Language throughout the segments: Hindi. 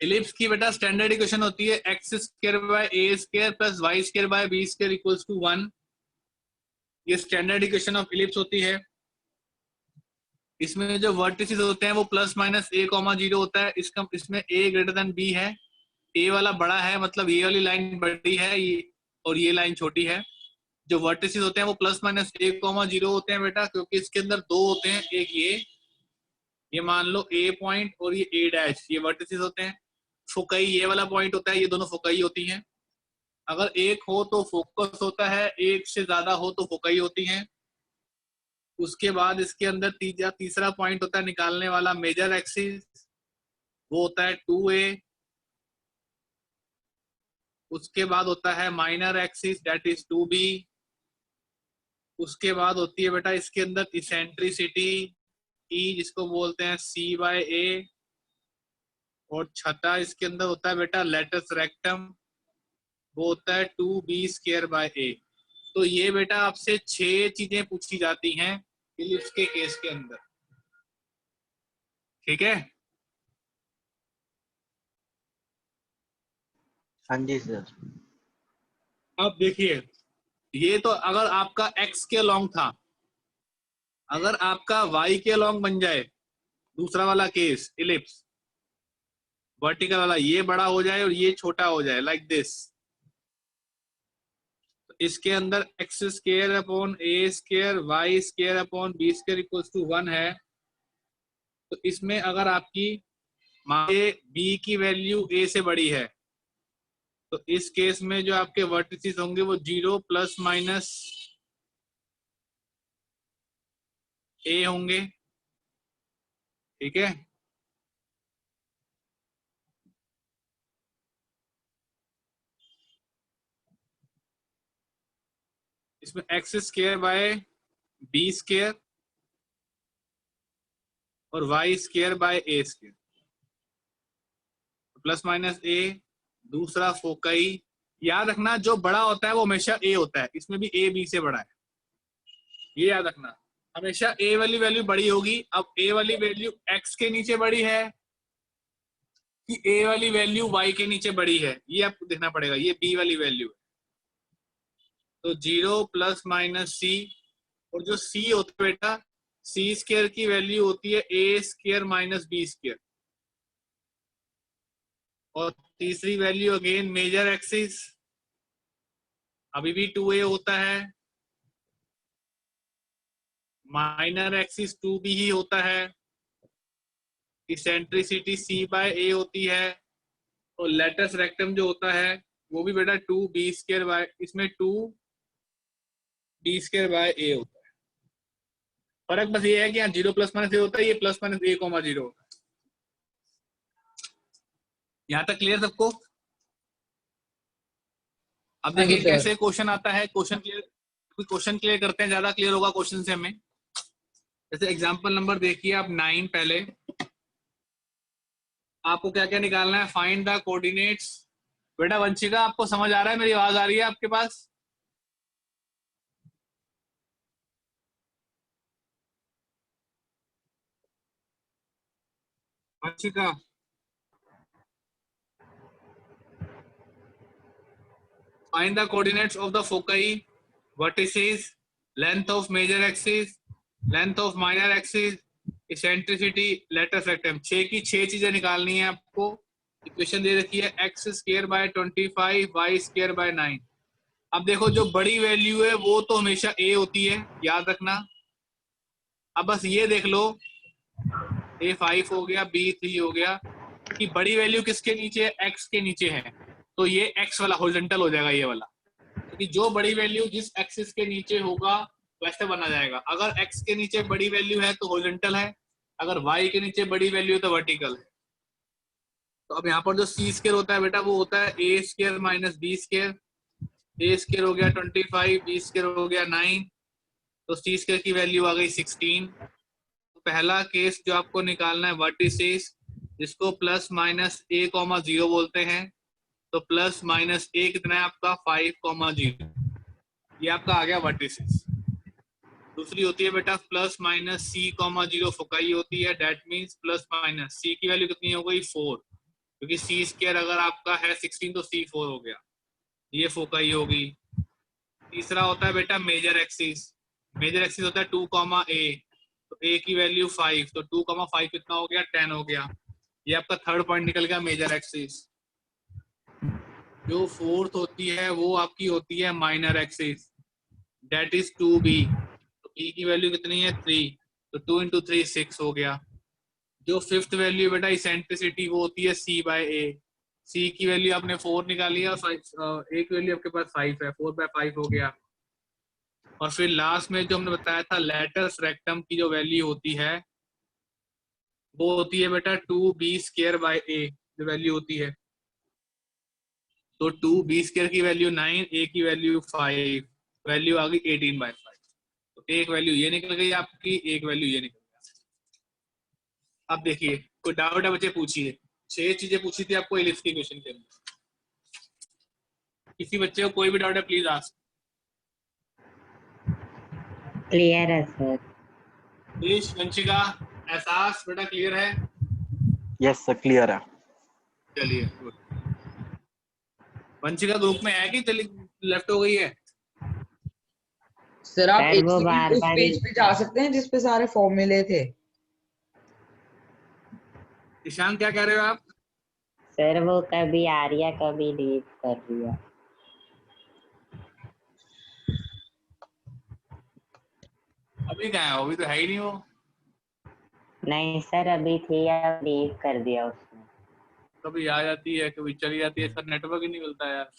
इलिप्स की बेटा स्टैंडर्ड इक्वेशन होती है x square by A square plus y square by B square equals to 1। ये स्टैंडर्ड इक्वेशन ऑफ इलिप्स होती है। इसमें जो वर्टिसेस होते हैं वो प्लस माइनस ए कॉमा 0 होता है। इसमें ए ग्रेटर देन बी है, ए वाला बड़ा है, मतलब ये वाली लाइन बड़ी है और ये लाइन छोटी है। जो वर्टिसेस होते हैं वो प्लस माइनस ए कॉमा 0 होते हैं बेटा, क्योंकि इसके अंदर दो होते हैं, एक ये मान लो ए पॉइंट और ये ए डैश, ये वर्टिसेस होते हैं। फोकई ये वाला पॉइंट होता है, ये दोनों फोकई होती हैं। अगर एक हो तो फोकस होता है, एक से ज्यादा हो तो फोकई होती हैं। उसके बाद इसके अंदर तीसरा पॉइंट होता है निकालने वाला मेजर एक्सिस, वो होता है 2a। उसके बाद होता है minor axis that is 2b। उसके बाद होती है बेटा इसके अंदर इसेंट्रिसिटी ई, जिसको बोलते हैं c/a। और छठा इसके अंदर होता है बेटा लेटस रेक्टम, वो होता है 2b²/a। तो ये बेटा आपसे 6 चीजें पूछी जाती हैं इलिप्स के केस के अंदर, ठीक है। हाँ जी सर। अब देखिए, ये तो अगर आपका x के लॉन्ग था, अगर आपका y के लॉन्ग बन जाए, दूसरा वाला केस इलिप्स वर्टिकल वाला, ये बड़ा हो जाए और ये छोटा हो जाए लाइक दिस, तो इसके अंदर x² / a² / b² equals to 1 है। तो इसमें अगर आपकी b की वैल्यू a से बड़ी है, तो इस केस में जो आपके वर्टिसेस होंगे वो 0 प्लस माइनस a होंगे, ठीक है। इसमें x² / b² और y² / a², plus minus a। दूसरा फोकई, याद रखना जो बड़ा होता है वो हमेशा a होता है, इसमें भी a b से बड़ा है, ये याद रखना। हमेशा a वाली वैल्यू बड़ी होगी। अब a वाली वैल्यू x के नीचे बड़ी है कि a वाली वैल्यू y के नीचे बड़ी है, ये आपको देखना पड़ेगा। ये b वाली वैल्यू है, तो 0 प्लस माइनस c। और जो c होता है बेटा, c² की वैल्यू होती है a² - b²। और तीसरी वैल्यू अगेन मेजर एक्सिस, अभी भी 2a होता है। माइनर एक्सिस 2b ही होता है। इसेंट्रिसिटी c/a होती है। और लेटस रेक्टम जो होता है वो भी बेटा 2b², इसमें 2b²/a होता है। फर्क बस ये है कि यहाँ 0 प्लस माइनस a होता है, ये प्लस माइनस a, 0 होता है। यहाँ तक क्लियर सबको? अब देखिए कैसे क्वेश्चन आता है, क्वेश्चन क्लियर करते हैं, ज्यादा क्लियर होगा क्वेश्चन से हमें। जैसे एग्जांपल नंबर देखिए आप 9 पहले, आपको क्या क्या निकालना है, फाइंड द कोऑर्डिनेट्स। बेटा वंशिका आपको समझ आ रहा है, मेरी आवाज आ रही है आपके पास? Vanshika, find the coordinates of the foci, vertices, length of major axis, length of minor axis, eccentricity, lateral rectum। 6 की 6 चीजें निकालनी है आपको। इक्वेशन दे रखी है x² / 25 y²/9। अब देखो जो बड़ी वैल्यू है वो तो हमेशा a होती है, याद रखना। अब बस ये देख लो, a5 हो गया, b3 हो गया, कि बड़ी वैल्यू किसके नीचे है, x के नीचे है। तो ये x वाला हॉरिजॉन्टल हो जाएगा, ये वाला, क्योंकि जो बड़ी वैल्यू जिस एक्सिस के नीचे होगा वैसे बना जाएगा। अगर x के नीचे बड़ी वैल्यू है तो हॉरिजॉन्टल है, अगर y के नीचे बड़ी वैल्यू है तो वर्टिकल है। तो अब यहाँ पर जो c² होता है बेटा वो होता है a² - b²। a² हो गया 25, b² हो गया 9, तो c² की वैल्यू आ गई 16। तो पहला केस जो आपको निकालना है वर्टिसेस, जिसको प्लस माइनस a, 0 बोलते हैं। तो प्लस माइनस a कितना है आपका 5, 0, ये आपका आ गया वर्टिसेस। दूसरी होती है बेटा प्लस माइनस c, 0 फोकाई होती है, that means plus minus c की वैल्यू कितनी हो गई 4, क्योंकि सी स्क्वायर अगर आपका है 16 तो C4 हो गया, ये फोकाई होगी। तीसरा होता है बेटा मेजर एक्सिस। मेजर एक्सिस होता है 2, A, तो A की वैल्यू 5, तो 2, 5 कितना हो गया, 10 हो गया। ये आपका थर्ड पॉइंट निकल गया मेजर एक्सिस। जो फोर्थ होती है वो आपकी होती है minor axis, date is 2B। तो B की वैल्यू कितनी है 3, तो 2 इंटू 3 6 हो गया। जो फिफ्थ वैल्यू बेटा इसेंट्रिसिटी वो होती है C/A। C की वैल्यू आपने 4 निकाली और एक वैल्यू आपके पास 5 है, 4/5 हो गया। और फिर लास्ट में जो हमने बताया था लैटस रेक्टम की जो वैल्यू होती है वो होती है बेटा 2B² जो वैल्यू होती है। तो 2B² की वैल्यू 9, A की वैल्यू 5, वैल्यू आ गई 18/5। तो एक वैल्यू ये निकल गई आपकी, एक वैल्यू ये निकल गई। अब देखिए कोई डाउट है बच्चे पूछिए। 6 चीजें पूछी थी आपको इलिप्स के क्वेश्चन के अंदर। किसी बच्चे को कोई भी डाउट है प्लीज आस्क। क्लियर है सर। प्लीज वंशिका, एहसास बेटा क्लियर है? यस सर क्लियर है। चलिए गुड। वंशिका ग्रुप में है कि चली लेफ्ट हो गई है? सर आप सर एक वो सेकंड बार उस बार पेज पे जा सकते हैं जिस पे सारे फॉर्मूले थे। ईशान क्या कह रहे हो आप? सर वो कभी आ रही है कभी डिलीट कर रही है। अभी कहाँ है? अभी तो है ही नहीं वो। नहीं सर अभी थी, अब डिलीट कर दिया उसने। कभी आ जाती है कभी चली जाती है, सर नेटवर्क ही नहीं मिलता यार।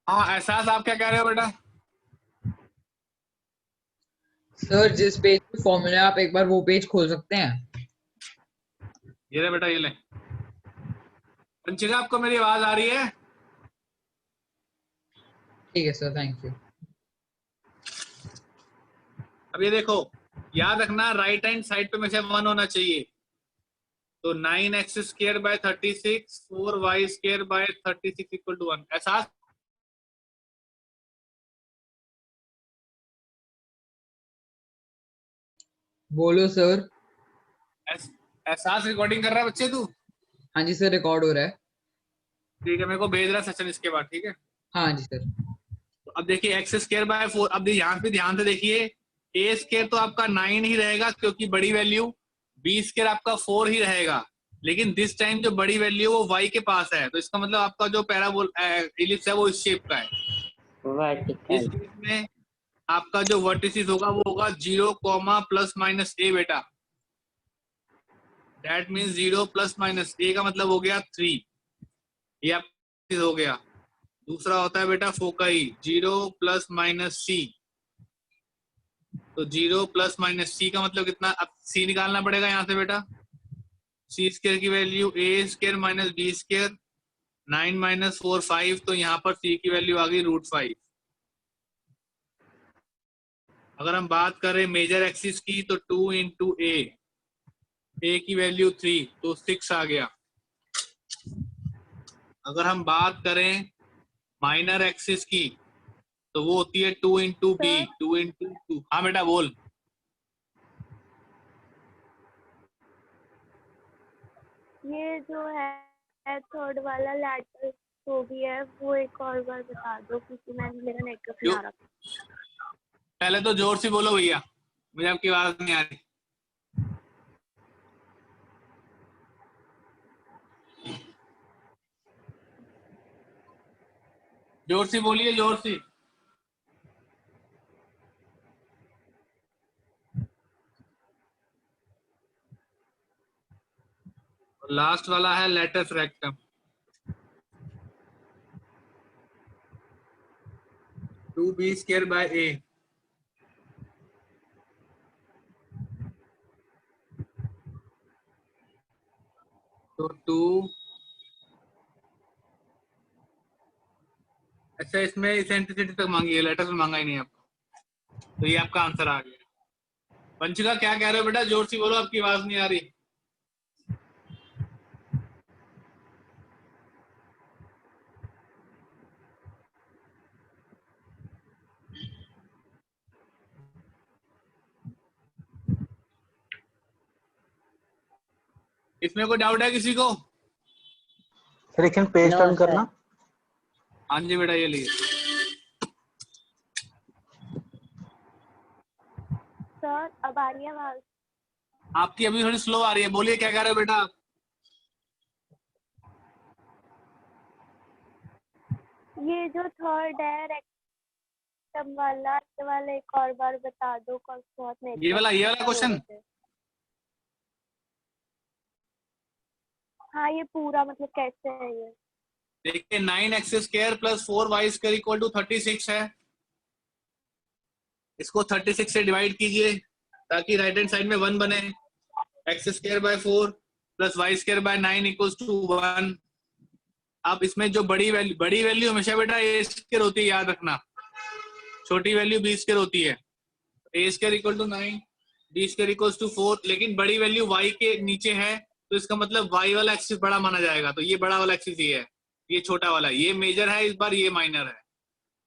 हाँ एहसास आप क्या कह रहे हो बेटा? सर जिस पेज पे फॉर्मूले आप एक बार वो पेज खोल सकते हैं। ये ले बेटा ये ले। वंशिका आपको मेरी आवाज आ रही है? ठीक है सर, थैंक यू। अब ये देखो, याद रखना राइट हैंड साइड पे में से 1 होना चाहिए। तो 9x²/36, 4y²/36 = 1। एहसास बोलो सर। एहसास रिकॉर्डिंग कर रहा है बच्चे तू? हाँ जी सर, रिकॉर्ड हो रहा है। ठीक है, मेरे को भेज रहा है सचिन इसके बाद, ठीक है। हाँ जी सर। तो अब देखिए x²/4, अब यहाँ पे ध्यान से देखिए, A² तो आपका 9 ही रहेगा क्योंकि बड़ी वैल्यू, B² आपका 4 ही रहेगा। लेकिन दिस टाइम जो बड़ी वैल्यू वो y के पास है, तो इसका मतलब आपका जो पैराबोल इलिप्स है वो इस शेप का है। इस वर्टिकल। केस में आपका जो वर्टिसिस होगा वो होगा 0, ±a बेटा। दैट मीन्स 0 ± a का मतलब हो गया 3। ये आपका हो गया। दूसरा होता है बेटा फोकाई, 0 ± c। तो 0 ± c का मतलब कितना? अब c निकालना पड़ेगा यहाँ से बेटा। C² की वैल्यू A² - B², 9 - 4 5, तो यहाँ पर c की वैल्यू आ गई √5। अगर हम बात करें मेजर एक्सिस की तो 2 इंटू A की वैल्यू 3, तो 6 आ गया। अगर हम बात करें माइनर एक्सिस की तो वो होती है 2 इंटू B, 2 इंटू 2। हाँ बेटा बोल। ये जो है थर्ड वाला लैटरल जो भी है वो एक और बार बता दो क्योंकि मेरा नेटवर्क नहीं आ रहा। पहले तो जोर से बोलो भैया, मुझे आपकी आवाज नहीं आ रही। जोर से बोलिए, जोर से। लास्ट वाला है लेटस रेक्टम, 2B²/A। तो 2, अच्छा इसमें इसेंट्रिसिटी तक मांगी है, लेटस में मांगा ही नहीं आपको, तो ये आपका आंसर आ गया। वंशिका क्या कह रहे हो बेटा? जोर से बोलो, आपकी आवाज नहीं आ रही। इसमें कोई डाउट है किसी को? सर एक पेज No, टर्न sir. करना। हाँ जी बेटा, ये लिए। सर अब आ रही है आवाज? आपकी अभी थोड़ी स्लो आ रही है, बोलिए क्या कह रहे हो बेटा? ये जो थर्ड है रेक्टम वाला, ये वाला एक और बार बता दो, बहुत ये वाला network क्वेश्चन? हो रहे थे। हाँ, ये पूरा मतलब कैसे है ये? देखिए 9x² plus 4y² equal to 36 है। इसको 36 से डिवाइड कीजिए ताकि राइट हैंड साइड में 1 बने। x² by 4 plus y² by 9 equals to 1। अब इसमें जो बड़ी वैल्यू हमेशा बेटा a² होती है, याद रखना। छोटी वैल्यू b² होती है। a² equal to 9, b² equals to 4, लेकिन बड़ी वैल्यू y के नीचे है तो इसका मतलब y वाला एक्सिस बड़ा माना जाएगा। तो ये बड़ा वाला एक्सिस ये है, ये छोटा वाला, ये मेजर है इस बार, ये माइनर है।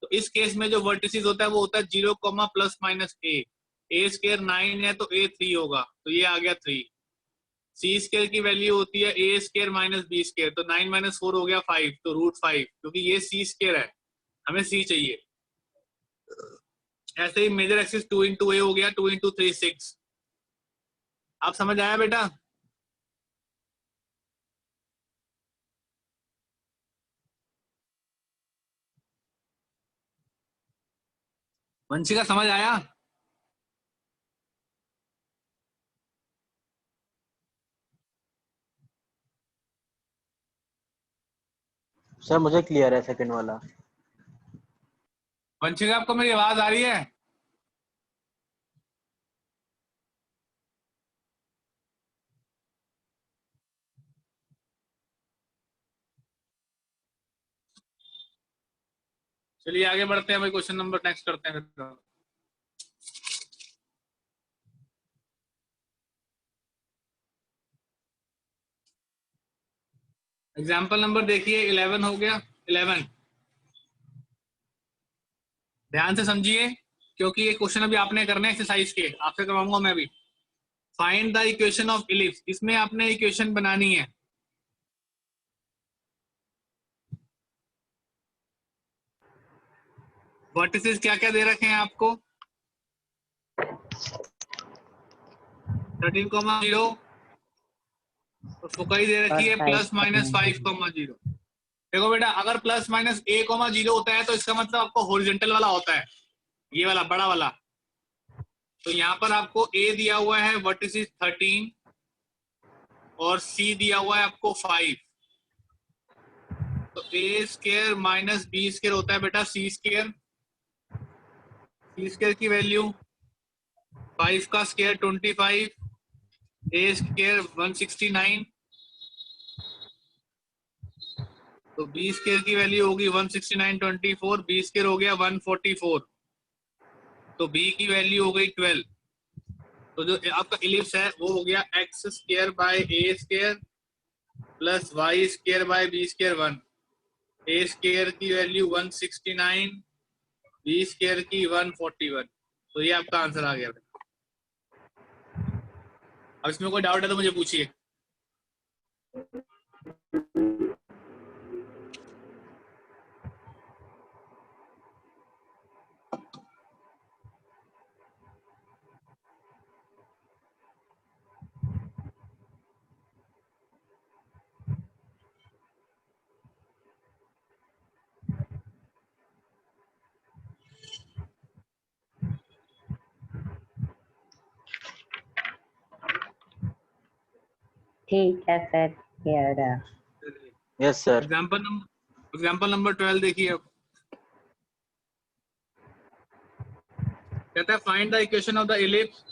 तो इस केस में जो वर्टिसेस होता है वो होता है 0, प्लस माइनस a² 9 है तो a 3 होगा, तो ये आ गया 3। c² की वैल्यू होती है a² माइनस b², तो 9 माइनस 4 हो गया 5, तो √5, क्योंकि ये c² है, हमें c चाहिए। ऐसे ही मेजर एक्सिस 2 इंटू a हो गया, 2 इंटू 3 6। आप समझ आया बेटा? वंशिका समझ आया? सर मुझे क्लियर है सेकंड वाला। वंशिका आपको मेरी आवाज आ रही है? चलिए आगे बढ़ते हैं भाई, क्वेश्चन नंबर नेक्स्ट करते हैं फिर। एग्जाम्पल नंबर देखिए 11 हो गया। 11 ध्यान से समझिए क्योंकि ये क्वेश्चन अभी आपने करने एक्सरसाइज के, आपसे करवाऊंगा मैं भी। Find the equation of ellipse, इसमें आपने इक्वेशन बनानी है। वर्टिसेस क्या क्या दे रखे हैं आपको? 13,0 और फोकाई दे रखी है प्लस माइनस 5,0। देखो बेटा, अगर प्लस माइनस a,0 होता है तो इसका मतलब आपको हॉरिजॉन्टल वाला होता है, ये वाला बड़ा वाला। तो यहाँ पर आपको a दिया हुआ है वर्टिसेस 13 और c दिया हुआ है आपको 5। तो a² माइनस b² होता है बेटा c²। c² की वैल्यू 5 का स्क्वायर 25, a² 169, तो b² की वैल्यू होगी 169 24, b² हो गया 144, तो b की वैल्यू हो गई 12। तो जो आपका इलिप्स है वो हो गया x² bye a² plus y² bye b² 1। a² की वैल्यू 169, b² की 141, तो ये आपका आंसर आ गया। अब इसमें कोई डाउट है तो मुझे पूछिए। ठीक है सर, क्लियर है। Yes sir. एग्जाम्पल नंबर 12 देखिए। अब कहता है find the equation of the ellipse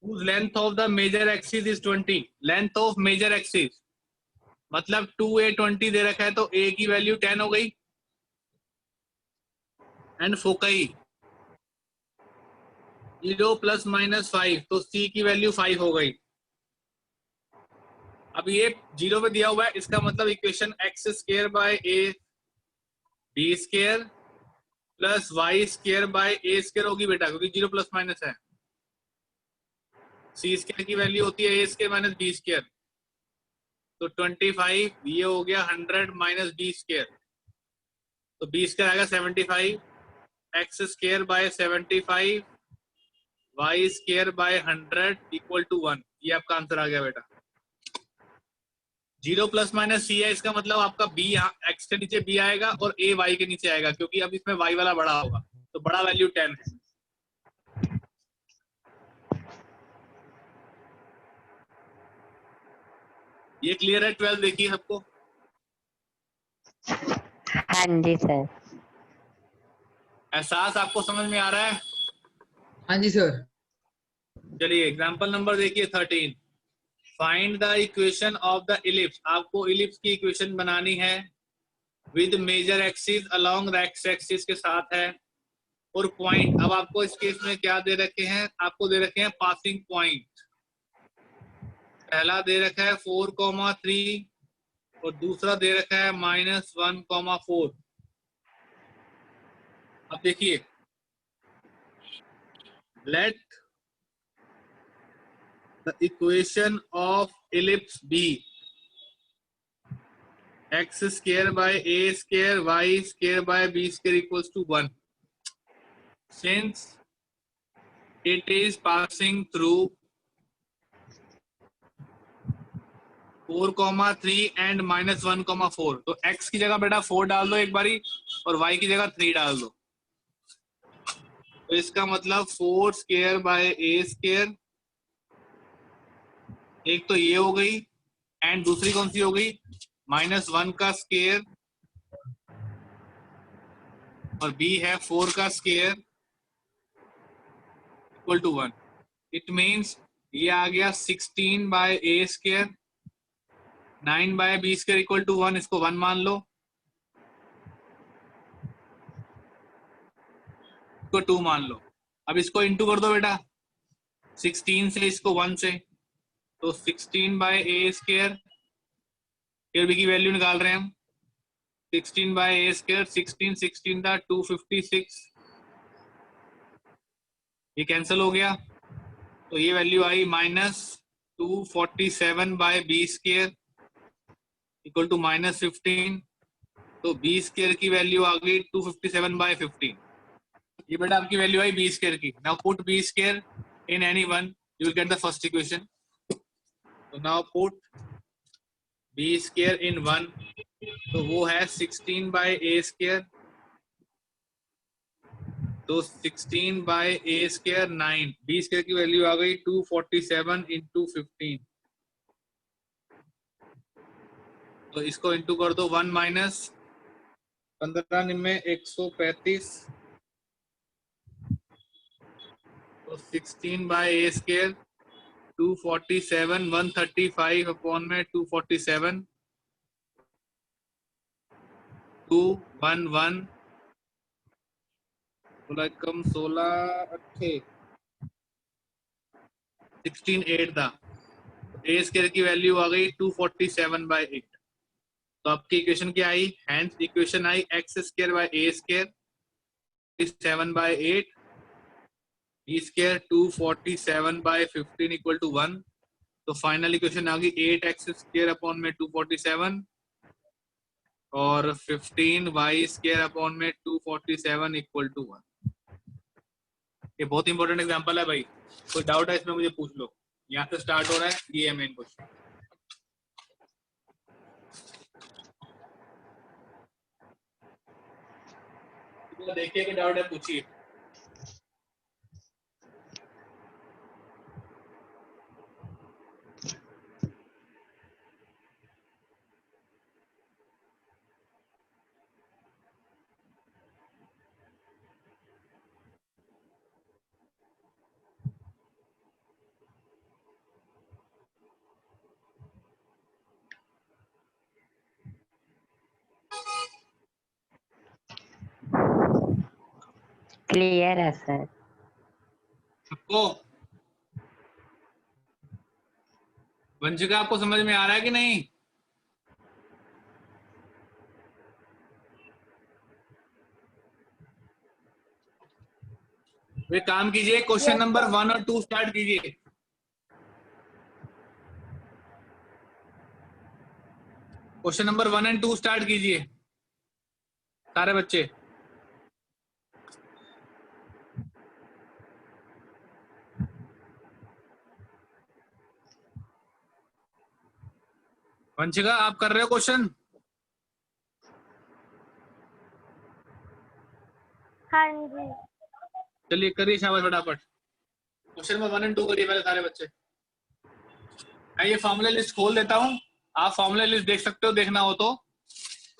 whose length of the major axis is 20। Length of major axis मतलब 2a 20 दे रखा है तो a की वैल्यू 10 हो गई, एंड फोकाई 0 प्लस माइनस 5, तो c की वैल्यू 5 हो गई। अब ये 0 पे दिया हुआ है, इसका मतलब equation x² by a b² plus y² by a² होगी बेटा, क्योंकि 0 प्लस माइनस है। c² की वैल्यू होती है a² माइनस b²। तो 25, ये हो गया 100 माइनस बी स्क्वायर, तो बी स्क्वायर आएगा 75, x square by 75 y square by 100 equal to 1। ये आपका आंसर आ गया बेटा। 0 प्लस माइनस सी है, इसका मतलब आपका बी एक्स के नीचे बी आएगा और ए वाई के नीचे आएगा, क्योंकि अब इसमें वाई वाला बड़ा होगा, तो बड़ा वैल्यू 10 है। ये क्लियर है? 12 देखिए सबको। हाँ जी सर। एहसास आपको समझ में आ रहा है? हाँ जी सर। चलिए एग्जांपल नंबर देखिए 13। Find the equation of the ellipse. आपको इलिप्स की इक्वेशन बनानी है with major axis along x axis के साथ है, और पॉइंट। अब आपको इस केस में क्या दे रखे हैं? आपको दे रखे हैं पासिंग पॉइंट। पहला दे रखा है 4,3 और दूसरा दे रखा है -1,4। अब देखिए, let the equation of ellipse be x square by a square y square by b square equals to 1. Since it is passing through 4,3 and -1,4, तो x की जगह बेटा 4 डाल दो एक बारी और y की जगह 3 डाल दो। तो इसका मतलब 4 स्क्वायर बाय a स्क्वायर, एक तो ये हो गई, एंड दूसरी कौन सी हो गई? -1 का स्क्वायर, और b है 4 का square equal to 1। It means ये आ गया 16 by a square, 9 by B square equal to 1। इसको 1 मान लो, इसको 2 मान लो। अब इसको इंटू कर दो बेटा, 16 से इसको 1 से, तो 16 बाय a स्क्वायर, फिर b की वैल्यू निकाल रहे हैं हम। 16 बाय a स्क्वायर, 16 था 256, ये कैंसिल हो गया, तो ये वैल्यू आई -247 by B square equal to -15। तो बी स्क्वायर की वैल्यू आ गई 257 बाय 15। ये बेटा आपकी वैल्यू आई बी स्क्वायर की। Now put B square in any one, you will get the first equation. तो now put B square in 1, तो वो है 16 बाय ए स्क्वायर, तो 16 बाय ए स्क्वायर 9, बी स्क्वायर की वैल्यू आ गई 247 इंटू 15। तो इसको इंटू कर दो, 1 माइनस 15 निम्मे 135, तो 16 बाय ए स्क्वायर 247, 135 अपॉन में 247, 211, 16 16 अट्ठे 16 8 था। ए स्क्वायर की वैल्यू आ गई 247 बाय 8। तो आपकी इक्वेशन क्या आई? हैंस इक्वेशन आई X square by A square 7 by 8, B square 247 by 15 equal to 1। तो फाइनल इक्वेशन आ गई 8x स्क्वायर अपॉन में 247 और 15y स्क्वायर अपॉन में 247 इक्वल टू 1। ये बहुत इंपॉर्टेंट एग्जांपल है भाई, कोई डाउट है इसमें मुझे पूछ लो। यहाँ से स्टार्ट हो रहा है, ये है मेन क्वेश्चन। देखिए कोई डाउट है पूछिए। क्लियर है सर। सबको वंशिका आपको समझ में आ रहा है कि नहीं? वे काम कीजिए, क्वेश्चन नंबर 1 और 2 स्टार्ट कीजिए। क्वेश्चन नंबर 1 एंड 2 स्टार्ट कीजिए सारे बच्चे। वंशिका आप कर रहे हो क्वेश्चन? हाँ जी। चलिए करिए, शाबाश, फटाफट। क्वेश्चन नंबर 1 एंड 2 करिए पहले सारे बच्चे। मैं ये फॉर्मूला लिस्ट खोल देता हूँ, आप फॉर्मूला लिस्ट देख सकते हो, देखना हो तो,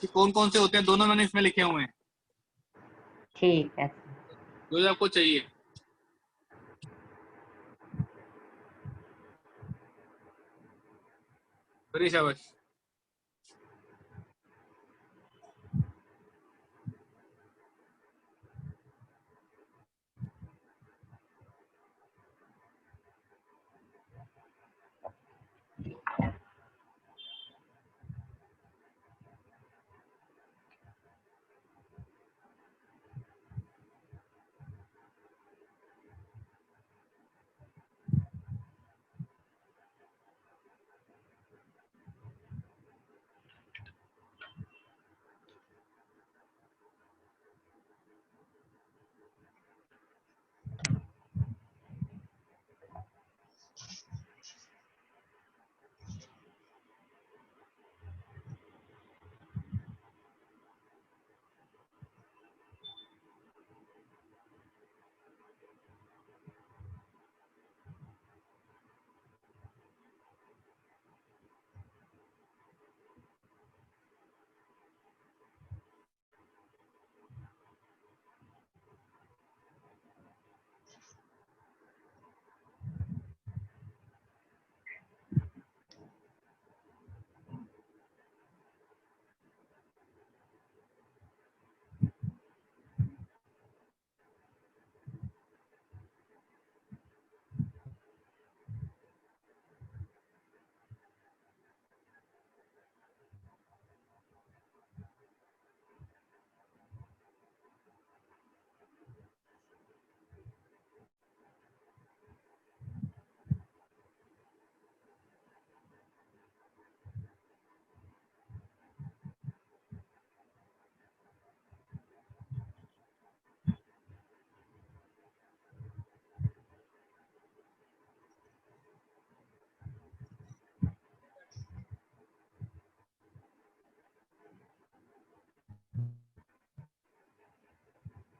कि कौन कौन से होते हैं। दोनों मैंने इसमें लिखे हुए हैं, ठीक है जो आपको चाहिए। करिए, शाबाश।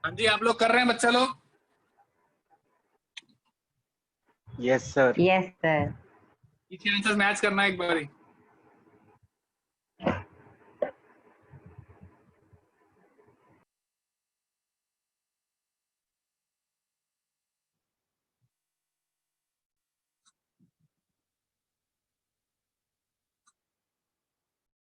हाँ जी, आप लोग कर रहे हैं बच्चा लोग? Yes sir. Yes sir. पीछे आंसर मैच करना एक बार ही।